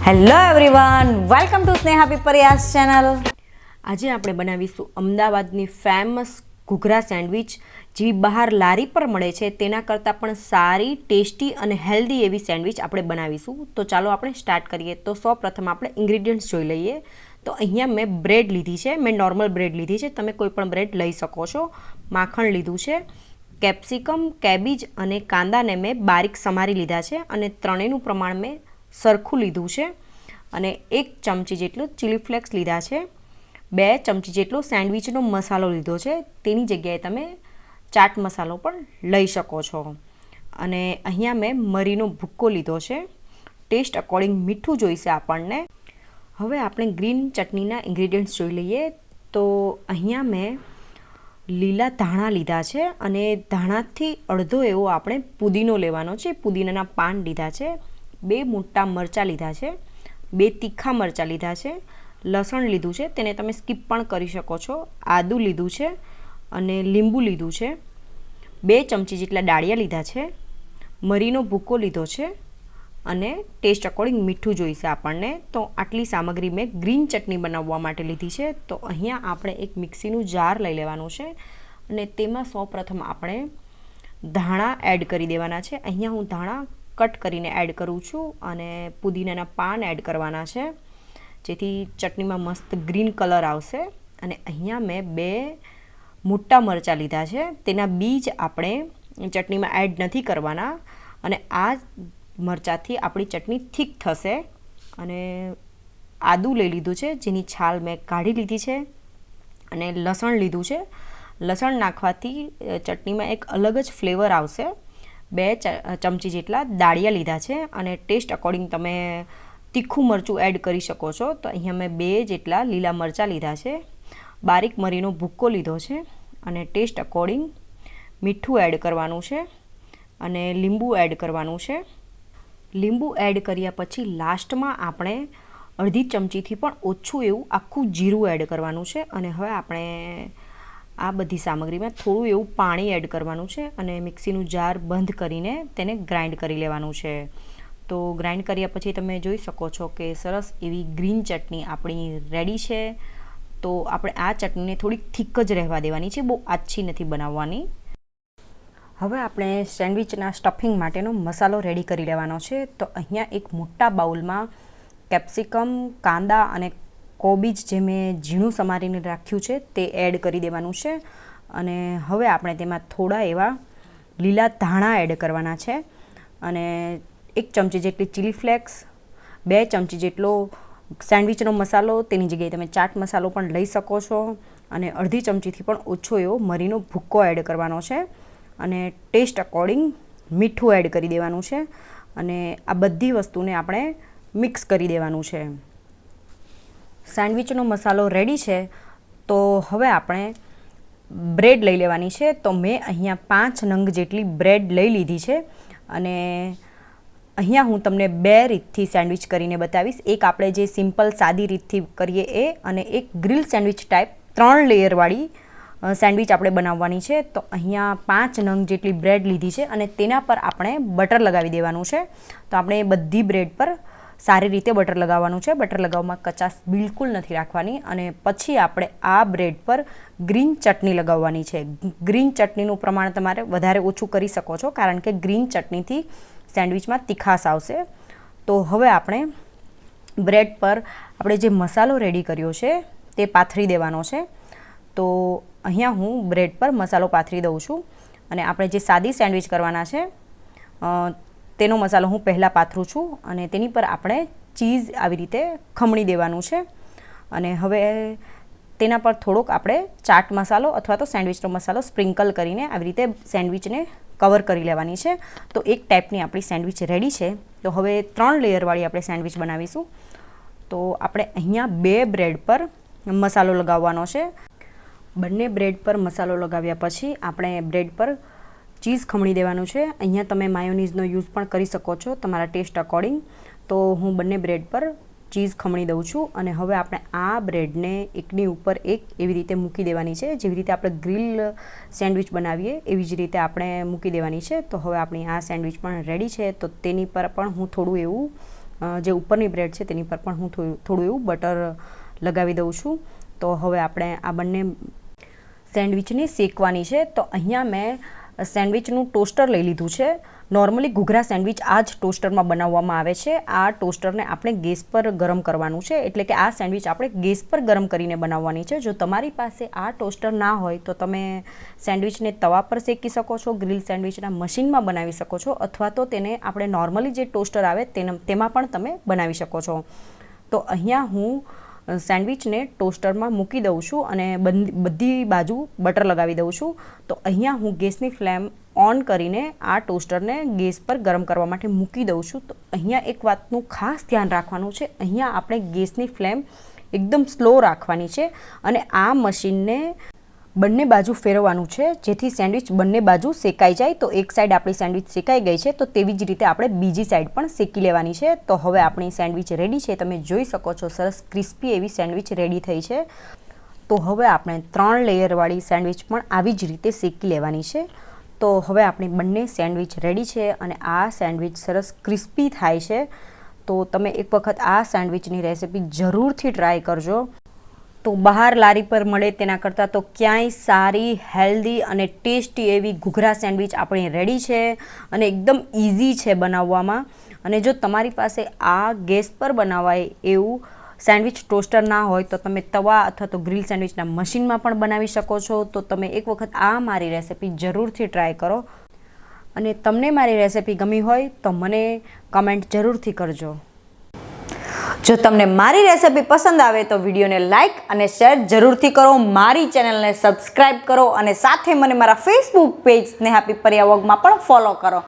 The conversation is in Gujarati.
Hello everyone, welcome to Sneha Pipariya channel. આજે આપણે બનાવીશું અમદાવાદની ફેમસ ઘૂઘરા સેન્ડવિચ, જે બહાર લારી પર મળે છે તેના કરતાં પણ સારી, ટેસ્ટી અને હેલ્ધી એવી સેન્ડવિચ આપણે બનાવીશું. તો ચાલો આપણે સ્ટાર્ટ કરીએ. તો સૌપ્રથમ આપણે ઇન્ગ્રીડિયન્ટ્સ જોઈ લઈએ. તો અહીંયા મેં બ્રેડ લીધી છે, મેં નોર્મલ બ્રેડ લીધી છે, તમે કોઈ પણ બ્રેડ લઈ શકો છો. માખણ લીધું છે, કેપ્સિકમ, કેબેજ અને કાંદાને મેં બારીક સમારી લીધા છે અને ત્રણેયનું પ્રમાણ મેં સરખું લીધું છે. અને 1 ચમચી જેટલું ચીલી ફ્લેક્સ લીધા છે. 2 ચમચી જેટલો સેન્ડવિચનો મસાલો લીધો છે, તેની જગ્યાએ તમે ચાટ મસાલો પણ લઈ શકો છો. અને અહીંયા મેં મરીનો ભૂક્કો લીધો છે. ટેસ્ટ અકોર્ડિંગ મીઠું જોઈશે આપણને. હવે આપણે ગ્રીન ચટણીના ઇન્ગ્રીડિયન્ટ્સ જોઈ લઈએ. તો અહીંયા મેં લીલા ધાણા લીધા છે અને ધાણાથી અડધો એવો આપણે પુદીનો લેવાનો છે. પુદીનાના પાન લીધા છે. 2 મોટા મરચાં લીધા છે. 2 તીખા મરચાં લીધા છે. લસણ લીધું છે, તેને તમે સ્કીપ પણ કરી શકો છો. આદું લીધું છે અને લીંબુ લીધું છે. 2 ચમચી જેટલા ડાળિયા લીધા છે. મરીનો ભૂકો લીધો છે અને ટેસ્ટ અકોર્ડિંગ મીઠું જોઈશે આપણને. તો આટલી સામગ્રી મેં ગ્રીન ચટણી બનાવવા માટે લીધી છે. તો અહીંયા આપણે એક મિક્સીનું જાર લઈ લેવાનું છે અને તેમાં સૌપ્રથમ આપણે ધાણા એડ કરી દેવાના છે. અહીંયા હું ધાણા કટ કરીને એડ કરું છું અને પુદીનાના પાન એડ કરવાના છે, જેથી ચટણીમાં મસ્ત ગ્રીન કલર આવશે. અને અહીંયા મેં 2 મોટા મરચાં લીધા છે, તેના બીજ આપણે ચટણીમાં એડ નથી કરવાના. અને આ મરચાંથી આપણી ચટણી થીક થશે. અને આદું લઈ લીધું છે, જેની છાલ મેં કાઢી લીધી છે. અને લસણ લીધું છે. લસણ નાખવાથી ચટણીમાં એક અલગ જ ફ્લેવર આવશે. 2 ચમચી જેટલા દાળિયા લીધા છે અને ટેસ્ટ અકોર્ડિંગ તમે તીખું મરચું એડ કરી શકો છો. તો અહીંયા મેં 2 જેટલા લીલા મરચાં લીધા છે. બારીક મરીનો ભૂક્કો લીધો છે અને ટેસ્ટ અકોર્ડિંગ મીઠું એડ કરવાનું છે અને લીંબુ એડ કરવાનું છે. લીંબુ એડ કર્યા પછી લાસ્ટમાં આપણે અડધી ચમચીથી પણ ઓછું એવું આખું જીરું એડ કરવાનું છે. અને હવે આપણે આ બધી સામગ્રીમાં થોડું એવું પાણી એડ કરવાનું છે અને મિક્સીનું જાર બંધ કરીને તેને ગ્રાઇન્ડ કરી લેવાનું છે. તો ગ્રાઇન્ડ કર્યા પછી તમે જોઈ શકો છો કે સરસ એવી ગ્રીન ચટણી આપણી રેડી છે. તો આપણે આ ચટણીને થોડીક થીક જ રહેવા દેવાની છે, બહુ આછી નથી બનાવવાની. હવે આપણે સેન્ડવિચના સ્ટફિંગ માટેનો મસાલો રેડી કરી લેવાનો છે. તો અહીંયા એક મોટા બાઉલમાં કેપ્સિકમ, કાંદા અને કોબીજ જે મેં ઝીણું સમારીને રાખ્યું છે તે એડ કરી દેવાનું છે. અને હવે આપણે તેમાં થોડા એવા લીલા ધાણા એડ કરવાના છે. અને 1 ચમચી જેટલી ચીલી ફ્લેક્સ, 2 ચમચી જેટલો સેન્ડવિચનો મસાલો, તેની જગ્યાએ તમે ચાટ મસાલો પણ લઈ શકો છો. અને અડધી ચમચીથી પણ ઓછો એવો મરીનો ભૂક્કો એડ કરવાનો છે. અને ટેસ્ટ અકોર્ડિંગ મીઠું એડ કરી દેવાનું છે. અને આ બધી વસ્તુને આપણે મિક્સ કરી દેવાનું છે. સેન્ડવિચનો મસાલો રેડી છે. તો હવે આપણે બ્રેડ લઈ લેવાની છે. તો મેં અહીંયા 5 નંગ જેટલી બ્રેડ લઈ લીધી છે. અને અહીંયા હું તમને 2 રીતથી સેન્ડવિચ કરીને બતાવીશ. એક આપણે જે સિમ્પલ સાદી રીતથી કરીએ એ, અને એક ગ્રીલ સેન્ડવિચ ટાઈપ 3 લેયરવાળી સેન્ડવિચ આપણે બનાવવાની છે. તો અહીંયા 5 નંગ જેટલી બ્રેડ લીધી છે અને તેના પર આપણે બટર લગાવી દેવાનું છે. તો આપણે બધી બ્રેડ પર સારી રીતે બટર લગાવવાનું છે. બટર લગાવવામાં કચાશ બિલકુલ નથી રાખવાની. અને પછી આપણે આ બ્રેડ પર ગ્રીન ચટણી લગાવવાની છે. ગ્રીન ચટણીનું પ્રમાણ તમારે વધારે ઓછું કરી શકો છો, કારણ કે ગ્રીન ચટણીથી સેન્ડવિચમાં તીખાશ આવશે. તો હવે આપણે બ્રેડ પર આપણે જે મસાલો રેડી કર્યો છે તે પાથરી દેવાનો છે. તો અહીંયા હું બ્રેડ પર મસાલો પાથરી દઉં છું. અને આપણે જે સાદી સેન્ડવિચ કરવાના છે તેનો મસાલો હું પહેલાં પાથરું છું. અને તેની પર આપણે ચીઝ આવી રીતે ખમણી દેવાનું છે. અને હવે તેના પર થોડોક આપણે ચાટ મસાલો અથવા તો સેન્ડવિચનો મસાલો સ્પ્રિંકલ કરીને આવી રીતે સેન્ડવિચને કવર કરી લેવાની છે. તો એક ટાઈપની આપણી સેન્ડવિચ રેડી છે. તો હવે 3 લેયરવાળી આપણે સેન્ડવિચ બનાવીશું. તો આપણે અહીંયા 2 બ્રેડ પર મસાલો લગાવવાનો છે. બંને બ્રેડ પર મસાલો લગાવ્યા પછી આપણે બ્રેડ પર ચીઝ ખમણી દેવાનું છે. અહીંયા તમે માયોનીઝનો યુઝ પણ કરી શકો છો તમારા ટેસ્ટ અકોર્ડિંગ. તો હું બંને બ્રેડ પર ચીઝ ખમણી દઉં છું. અને હવે આપણે આ બ્રેડને એકની ઉપર એક એવી રીતે મૂકી દેવાની છે. જેવી રીતે આપણે ગ્રીલ સેન્ડવિચ બનાવીએ એવી જ રીતે આપણે મૂકી દેવાની છે. તો હવે આપણી આ સેન્ડવિચ પણ રેડી છે. તો તેની પર પણ હું થોડું એવું જે ઉપરની બ્રેડ છે તેની પર પણ હું થોડું એવું બટર લગાવી દઉં છું. તો હવે આપણે આ બંને સેન્ડવિચને શેકવાની છે. તો અહીંયા મેં સેન્ડવિચનું ટોસ્ટર લઈ લીધું છે. નોર્મલી ઘૂઘરા સેન્ડવિચ આ જ ટોસ્ટરમાં બનાવવામાં આવે છે. આ ટોસ્ટરને આપણે ગેસ પર ગરમ કરવાનું છે, એટલે કે આ સેન્ડવિચ આપણે ગેસ પર ગરમ કરીને બનાવવાની છે. જો તમારી પાસે આ ટોસ્ટર ના હોય તો તમે સેન્ડવિચને તવા પર શેકી શકો છો, ગ્રીલ સેન્ડવિચના મશીનમાં બનાવી શકો છો, અથવા તો તેને આપણે નોર્મલી જે ટોસ્ટર આવે તેમાં પણ તમે બનાવી શકો છો. તો અહીંયા હું સેન્ડવિચને ટોસ્ટરમાં મૂકી દઉં છું અને બધી બાજુ બટર લગાવી દઉં છું. તો અહીંયા હું ગેસની ફ્લેમ ઓન કરીને આ ટોસ્ટરને ગેસ પર ગરમ કરવા માટે મૂકી દઉં છું. તો અહીંયા એક વાતનું ખાસ ધ્યાન રાખવાનું છે, અહીંયા આપણે ગેસની ફ્લેમ એકદમ સ્લો રાખવાની છે અને આ મશીનને બંને બાજુ ફેરવવાનું છે, જેથી સેન્ડવિચ બંને બાજુ શેકાઈ જાય. તો એક સાઈડ આપણી સેન્ડવિચ શેકાઈ ગઈ છે, તો તેવી જ રીતે આપણે બીજી સાઈડ પણ શેકી લેવાની છે. તો હવે આપણી સેન્ડવિચ રેડી છે. તમે જોઈ શકો છો સરસ ક્રિસ્પી એવી સેન્ડવિચ રેડી થઈ છે. તો હવે આપણે 3 લેયરવાળી સેન્ડવિચ પણ આવી જ રીતે શેકી લેવાની છે. તો હવે આપણી બંને સેન્ડવિચ રેડી છે અને આ સેન્ડવિચ સરસ ક્રિસ્પી થાય છે. તો તમે એક વખત આ સેન્ડવિચની રેસિપી જરૂરથી ટ્રાય કરજો. તો બહાર લારી પર મળે તેના કરતાં તો ક્યાંય સારી, હેલ્ધી અને ટેસ્ટી એવી ઘૂઘરા સેન્ડવિચ આપણી રેડી છે અને એકદમ ઇઝી છે બનાવવામાં. અને જો તમારી પાસે આ ગેસ પર બનાવાય એવું સેન્ડવિચ ટોસ્ટર ના હોય તો તમે તવા અથવા તો ગ્રીલ સેન્ડવિચના મશીનમાં પણ બનાવી શકો છો. તો તમે એક વખત આ મારી રેસિપી જરૂરથી ટ્રાય કરો અને તમને મારી રેસિપી ગમી હોય તો મને કમેન્ટ જરૂરથી કરજો. જો તમને મારી રેસિપી પસંદ આવે તો વિડીયોને લાઇક અને શેર જરૂરથી કરો, મારી ચેનલને સબસ્ક્રાઈબ કરો અને સાથે મને મારા ફેસબુક પેજ સ્નેહાપીપરિયા વ્લોગમાં પણ ફોલો કરો.